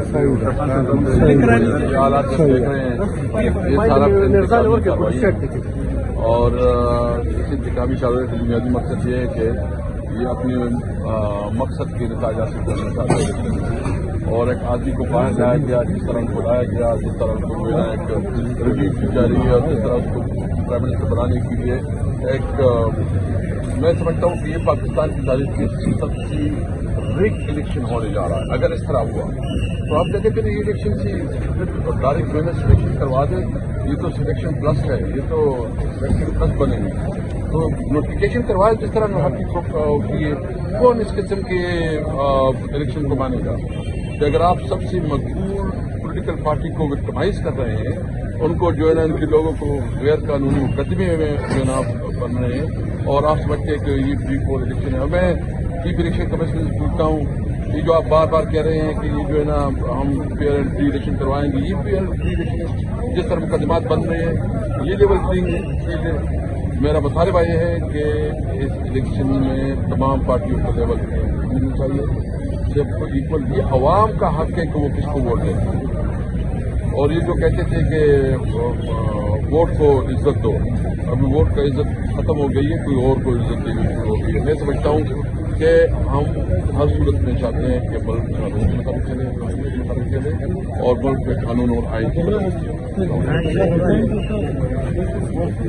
یہ حالات جب دیکھ رہے ہیں یہ سارا انتخابی کارروائی ہے اور اس انتخابی کارروائی کا بنیادی مقصد یہ ہے کہ یہ اپنے مقصد کے نتائج حاصل کرنا چاہتے ہیں اور ایک آدمی کو باہر لایا گیا جس طرح ان کو لایا گیا جس طرح ان کو ایک ریلیف دی جا رہی ہے اور جس طرح اس کو پرائم منسٹر بنانے کے لیے ایک میں سمجھتا ہوں کہ یہ پاکستان کی تاریخ کی سب سے ریک الیکشن ہونے جا رہا ہے. اگر اس طرح ہوا تو آپ کہتے کہ یہ الیکشن سے ڈائریکٹ جو ہے سلیکشن کروا دیں. یہ تو سلیکشن پلس ہے, یہ تو سلیکشن پلس بنے گی تو نوٹیفکیشن کروائے جس طرح حقیقت ہوتی ہے. کون اس قسم کے الیکشن کو مانے گا کہ اگر آپ سب سے مقبول پولیٹیکل پارٹی کو وکٹمائز کر رہے ہیں, ان کو جو ہے نا ان کے لوگوں کو غیر قانونی مقدمے میں جو ہے نا بن رہے ہیں اور آپ سمجھتے ہیں کہ یہ پری پول الیکشن ہے. میں چیف الیکشن کمیشن سے پوچھتا ہوں یہ جو آپ بار بار کہہ رہے ہیں کہ یہ جو ہے نا ہم فیئر اینڈ فری الیکشن کروائیں گے, یہ فیئر اینڈ فری الیکشن جس طرح مقدمات بن رہے ہیں یہ لیول پلینگ فیلڈ ہے. میرا مطالبہ یہ ہے کہ اس الیکشن میں تمام پارٹیوں کو لیول ملنا چاہیے جب ایکول. یہ عوام کا حق ہے کہ وہ کس کو ووٹ دیں اور یہ جو کہتے تھے کہ ووٹ کو عزت دو, ابھی ووٹ کا عزت ختم ہو گئی ہے, کوئی اور کو عزت دینی شروع ہو گئی ہے. میں سمجھتا ہوں کہ ہم ہر صورت میں چاہتے ہیں کہ ملک قانون کے مطابق چلے, قانون کے مطابق چلے اور ملک میں قانون اور آئین کے مطابق چلے.